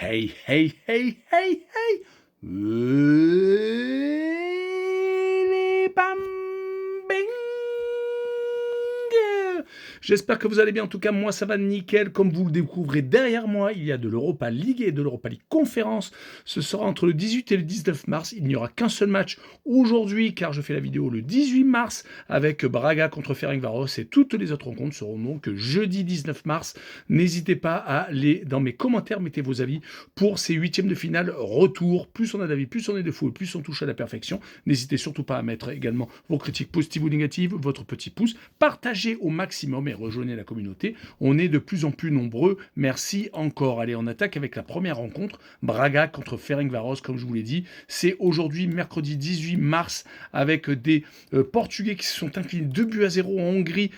Hey, hey, hey, hey, hey! Les bam, bing! J'espère que vous allez bien. En tout cas, moi, ça va nickel. Comme vous le découvrez derrière moi, il y a de l'Europa League et de l'Europa League Conférence. Ce sera entre le 18 et le 19 mars. Il n'y aura qu'un seul match aujourd'hui, car je fais la vidéo le 18 mars avec Braga contre Ferencváros. Et toutes les autres rencontres seront donc jeudi 19 mars. N'hésitez pas à aller dans mes commentaires, mettez vos avis pour ces huitièmes de finale retour. Plus on a d'avis, plus on est de fou, plus on touche à la perfection. N'hésitez surtout pas à mettre également vos critiques positives ou négatives, votre petit pouce. Partagez au maximum et rejoignez la communauté. On est de plus en plus nombreux. Merci encore. Allez, on attaque avec la première rencontre. Braga contre Ferencváros, comme je vous l'ai dit. C'est aujourd'hui, mercredi 18 mars, avec des Portugais qui se sont inclinés 2-0 en Hongrie,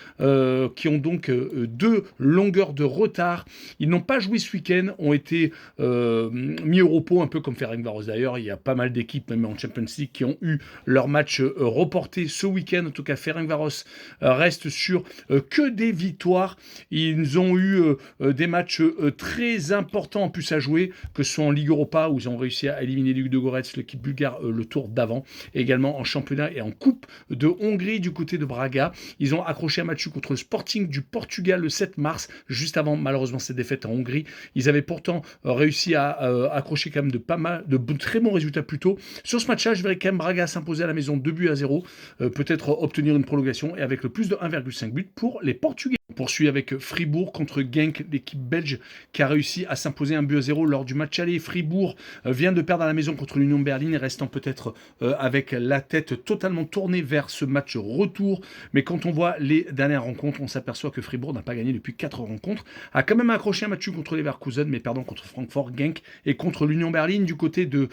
qui ont donc 2 longueurs de retard. Ils n'ont pas joué ce week-end, ont été mis au repos, un peu comme Ferencváros d'ailleurs. Il y a pas mal d'équipes, même en Champions League, qui ont eu leur match reporté ce week-end. En tout cas, Ferencváros reste sur que des victoires. Ils ont eu des matchs très importants en plus à jouer, que ce soit en Ligue Europa, où ils ont réussi à éliminer Ludogorets, l'équipe bulgare, le tour d'avant, et également en championnat et en Coupe de Hongrie du côté de Braga. Ils ont accroché un match contre le Sporting du Portugal le 7 mars, juste avant malheureusement cette défaite en Hongrie. Ils avaient pourtant réussi à accrocher quand même de très bons résultats plus tôt. Sur ce match-là, je verrai quand même Braga s'imposer à la maison 2-0, peut-être obtenir une prolongation et avec le plus de 1,5 but pour les Portugais. On poursuit avec Fribourg contre Genk, l'équipe belge qui a réussi à s'imposer 1-0 lors du match aller. Fribourg vient de perdre à la maison contre l'Union Berlin, restant peut-être avec la tête totalement tournée vers ce match retour. Mais quand on voit les dernières rencontres, on s'aperçoit que Fribourg n'a pas gagné depuis 4 rencontres, a quand même accroché un match contre Leverkusen, mais perdant contre Francfort, Genk et contre l'Union Berlin. Du côté de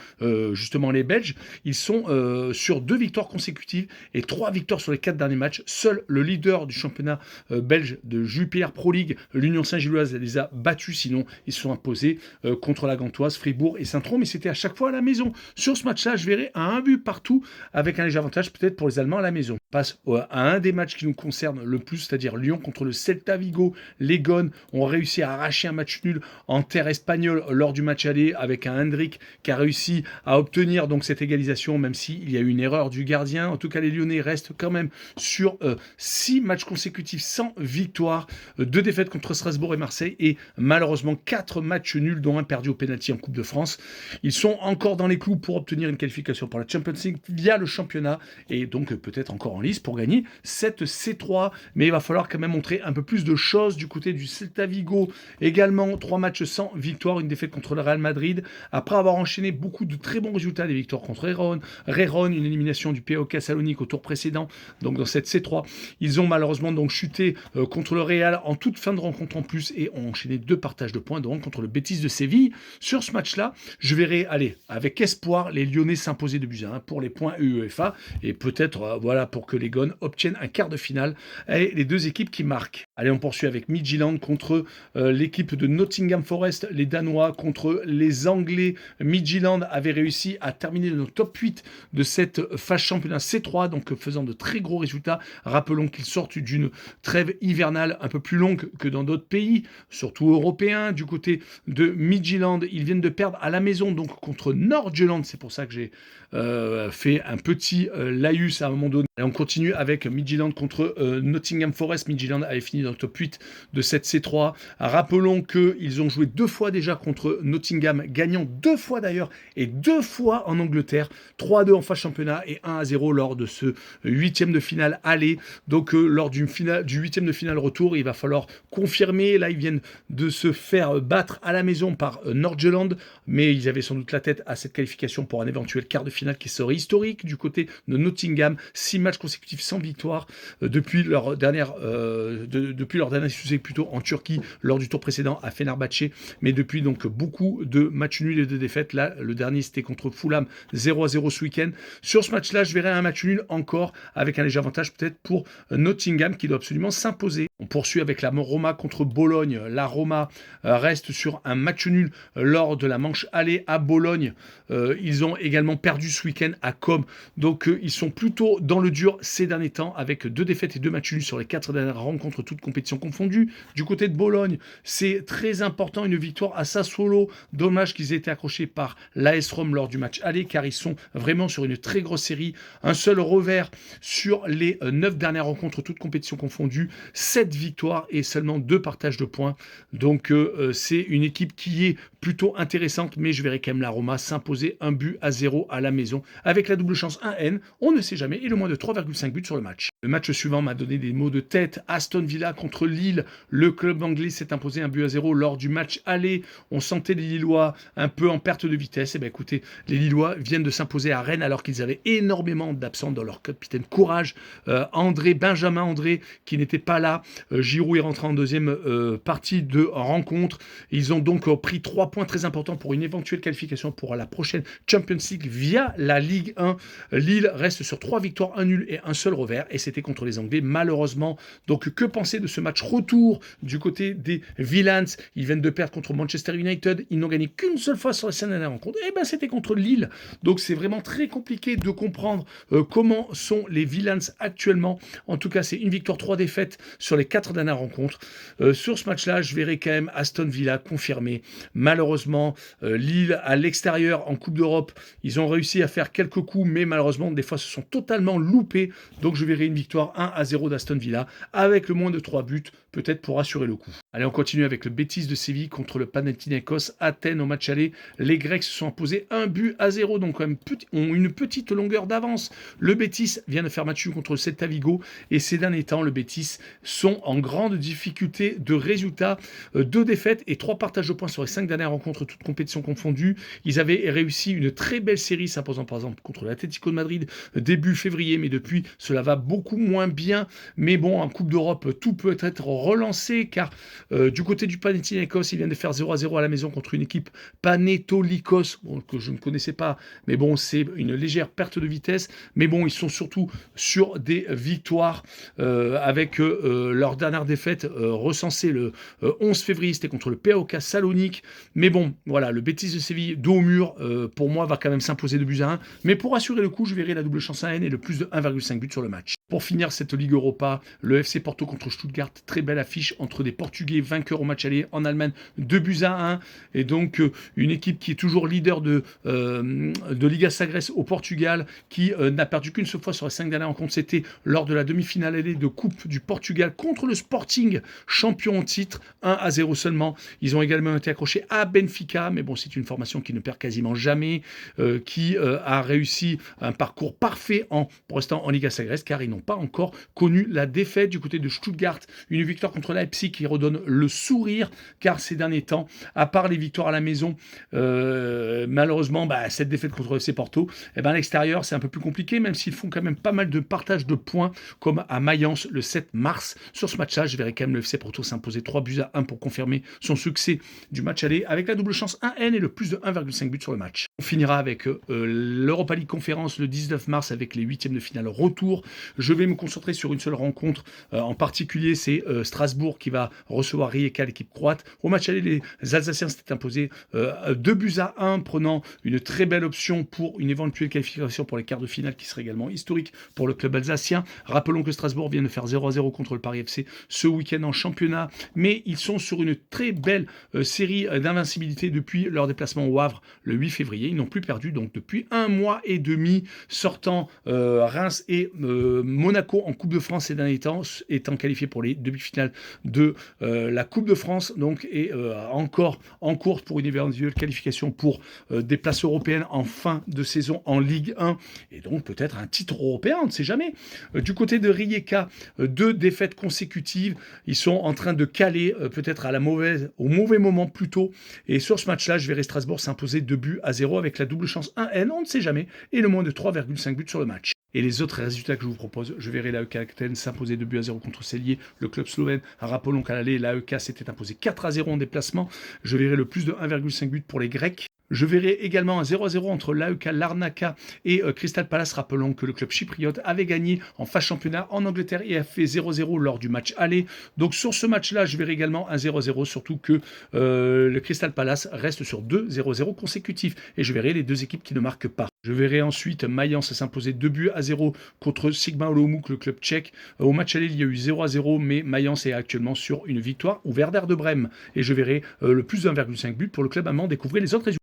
justement les Belges, ils sont sur 2 victoires consécutives et 3 victoires sur les 4 derniers matchs. Seul le leader du championnat belge de Jupiler Pro League, l'Union Saint-Gilloise, les a battus, sinon ils se sont imposés contre la Gantoise, Fribourg et Saint-Tron, mais c'était à chaque fois à la maison. Sur ce match-là, je verrai un but partout, avec un léger avantage peut-être pour les Allemands à la maison. On passe à un des matchs qui nous concerne le plus, c'est-à-dire Lyon contre le Celta Vigo. Les Gones ont réussi à arracher un match nul en terre espagnole lors du match aller, avec un Hendrik qui a réussi à obtenir donc cette égalisation, même s'il y a eu une erreur du gardien. En tout cas, les Lyonnais restent quand même sur 6 matchs consécutifs sans victoire, 2 défaites contre Strasbourg et Marseille et malheureusement 4 matchs nuls, dont un perdu au pénalty en Coupe de France. Ils sont encore dans les clous pour obtenir une qualification pour la Champions League via le championnat et donc peut-être encore en lice pour gagner cette C3, mais il va falloir quand même montrer un peu plus de choses du côté du Celta Vigo. Également 3 matchs sans victoire, une défaite contre le Real Madrid, après avoir enchaîné beaucoup de très bons résultats, des victoires contre Rérone, une élimination du PAOK Salonique au tour précédent, donc dans cette C3. Ils ont malheureusement donc chuté contre le Real en toute fin de rencontre en plus et ont enchaîné 2 partages de points donc contre le Betis de Séville. Sur ce match-là, je verrai, allez, avec espoir, les Lyonnais s'imposer de buts à 1 pour les points UEFA et peut-être, voilà, pour que les Gones obtiennent un quart de finale. Et les 2 équipes qui marquent. Allez, on poursuit avec Midtjylland contre l'équipe de Nottingham Forest, les Danois contre les Anglais. Midtjylland avait réussi à terminer dans le top 8 de cette phase championnat C3, donc faisant de très gros résultats. Rappelons qu'ils sortent d'une trêve hivernale un peu plus longue que dans d'autres pays, surtout européens. Du côté de Midtjylland, ils viennent de perdre à la maison donc contre Nordjylland. C'est pour ça que j'ai fait un petit laïus à un moment donné. Et on continue avec Midtjylland contre Nottingham Forest. Midtjylland avait fini dans le top 8 de cette C3. Rappelons qu'ils ont joué 2 fois déjà contre Nottingham, gagnant 2 fois d'ailleurs, et 2 fois en Angleterre. 3-2 en phase championnat et 1-0 lors de ce 8e de finale aller. Donc lors du 8e de finale retour, il va falloir confirmer. Là, ils viennent de se faire battre à la maison par Nordjylland, mais ils avaient sans doute la tête à cette qualification pour un éventuel quart de finale qui serait historique du côté de Nottingham. 6 matchs consécutifs sans victoire depuis leur dernière succès plutôt en Turquie lors du tour précédent à Fenerbahçe, mais depuis donc beaucoup de matchs nuls et de défaites. Là, le dernier c'était contre Fulham, 0-0 ce week-end. Sur ce match-là, je verrai un match nul encore avec un léger avantage peut-être pour Nottingham qui doit absolument s'imposer. On poursuit avec la Roma contre Bologne. La Roma reste sur un match nul lors de la manche aller à Bologne. Ils ont également perdu ce week-end à Com. Donc ils sont plutôt dans le dur ces derniers temps avec 2 défaites et 2 matchs nuls sur les 4 dernières rencontres, toutes compétitions confondues. Du côté de Bologne, c'est très important, une victoire à Sassuolo. Dommage qu'ils aient été accrochés par l'AS Rome lors du match aller car ils sont vraiment sur une très grosse série. Un seul revers sur les 9 dernières rencontres, toutes compétitions confondues. 7 victoires et seulement 2 partages de points. Donc c'est une équipe qui est plutôt intéressante, mais je verrai quand même la Roma s'imposer 1-0 à la maison. Avec la double chance 1N, on ne sait jamais, et le moins de 3,5 buts sur le match. Le match suivant m'a donné des mots de tête. Aston Villa contre Lille. Le club anglais s'est imposé 1-0 lors du match aller. On sentait les Lillois un peu en perte de vitesse. Et bien écoutez, les Lillois viennent de s'imposer à Rennes alors qu'ils avaient énormément d'absents dans leur capitaine Courage. Benjamin André qui n'était pas là. Giroud est rentré en deuxième partie de rencontre. Ils ont donc pris 3 points très importants pour une éventuelle qualification pour la prochaine Champions League via la Ligue 1. Lille reste sur 3 victoires, 1 nul et un seul revers. Et c'était contre les Anglais, malheureusement. Donc que penser de ce match retour du côté des Villains? Ils viennent de perdre contre Manchester United. Ils n'ont gagné qu'une seule fois sur la scène de la rencontre. Et bien c'était contre Lille. Donc c'est vraiment très compliqué de comprendre comment sont les Villains actuellement. En tout cas, c'est une victoire, 3 défaites sur les 4 dernières rencontres. Sur ce match-là, je verrai quand même Aston Villa confirmé. Malheureusement, Lille à l'extérieur en Coupe d'Europe, ils ont réussi à faire quelques coups, mais malheureusement, des fois, se sont totalement loupés. Donc, je verrai une victoire 1-0 d'Aston Villa avec le moins de 3 buts, peut-être pour assurer le coup. Allez, on continue avec le Betis de Séville contre le Panathinaikos Athènes au match aller. Les Grecs se sont imposés 1-0, donc quand même ont une petite longueur d'avance. Le Betis vient de faire match nul contre le Celta Vigo et ces derniers temps, le Betis sont en grande difficulté de résultats. 2 défaites et 3 partages de points sur les 5 dernières rencontres, toutes compétitions confondues. Ils avaient réussi une très belle série, s'imposant par exemple contre l'Atlético de Madrid début février, mais depuis, cela va beaucoup moins bien. Mais bon, en Coupe d'Europe, tout peut être relancé, car du côté du Panathinaikos, ils viennent de faire 0-0 à la maison contre une équipe Panétolikos, que je ne connaissais pas, mais bon, c'est une légère perte de vitesse. Mais bon, ils sont surtout sur des victoires avec leur dernière défaite recensée le 11 février, c'était contre le PAOK Salonique. Mais bon, voilà, le Betis de Séville, dos au mur, pour moi, va quand même s'imposer 2-1. Mais pour assurer le coup, je verrai la double chance 1N et le plus de 1,5 but sur le match. Pour finir cette Ligue Europa, le FC Porto contre Stuttgart, très belle affiche entre des Portugais vainqueurs au match aller en Allemagne, 2-1. Et donc, une équipe qui est toujours leader de Liga Sagres au Portugal, qui n'a perdu qu'une seule fois sur les 5 dernières rencontres. C'était lors de la demi-finale allée de Coupe du Portugal contre le Sporting, champion en titre, 1-0 seulement. Ils ont également été accrochés à Benfica, mais bon, c'est une formation qui ne perd quasiment jamais, qui a réussi un parcours parfait pour restant en Liga Sagres, car ils n'ont pas encore connu la défaite. Du côté de Stuttgart, une victoire contre Leipzig qui redonne le sourire, car ces derniers temps, à part les victoires à la maison, malheureusement, cette défaite contre le FC Porto, à l'extérieur, c'est un peu plus compliqué, même s'ils font quand même pas mal de partage de points, comme à Mayence le 7 mars. Sur ce match-là, je verrai quand même le FC Porto s'imposer 3-1 pour confirmer son succès du match aller, avec la double chance 1N et le plus de 1,5 but sur le match. On finira avec l'Europa League Conférence le 19 mars avec les 8e de finale retour. Je vais me concentrer sur une seule rencontre, en particulier c'est Strasbourg qui va recevoir Rijeka, l'équipe croate. Au match aller, les Alsaciens s'étaient imposés 2-1, prenant une très belle option pour une éventuelle qualification pour les quarts de finale qui serait également historique pour le club alsacien. Rappelons que Strasbourg vient de faire 0-0 contre le Paris FC ce week-end en championnat, mais ils sont sur une très belle série d'invincibilité depuis leur déplacement au Havre le 8 février. Ils n'ont plus perdu donc depuis 1 mois et demi, sortant Reims et Monaco en Coupe de France ces derniers temps, étant qualifiés pour les demi-finales de la Coupe de France, donc, et encore en course pour une éventuelle qualification pour des places européennes en fin de saison en Ligue 1, et donc peut-être un titre européen, on ne sait jamais. Du côté de Rijeka, 2 défaites consécutives, ils sont en train de caler peut-être au mauvais moment plutôt, et sur ce match-là, je verrai Strasbourg s'imposer 2-0 avec la double chance 1N, on ne sait jamais, et le moins de 3,5 buts sur le match. Et les autres résultats que je vous propose, je verrai l'AEK Athènes s'imposer 2-0 contre Cellier, le club slovène. Rappelons qu'à l'aller, l'AEK s'était imposé 4-0 en déplacement. Je verrai le plus de 1,5 but pour les Grecs. Je verrai également un 0-0 entre l'AEK Larnaca et Crystal Palace. Rappelons que le club chypriote avait gagné en phase championnat en Angleterre et a fait 0-0 lors du match aller. Donc sur ce match-là, je verrai également un 0-0, surtout que le Crystal Palace reste sur 2 0-0 consécutifs. Et je verrai les deux équipes qui ne marquent pas. Je verrai ensuite Mayence s'imposer 2-0 contre Sigma Olomouc, le club tchèque. Au match aller, il y a eu 0-0, mais Mayence est actuellement sur une victoire ou Werder de Brême. Et je verrai le plus de 1,5 but pour le club allemand. Découvrez les autres résultats.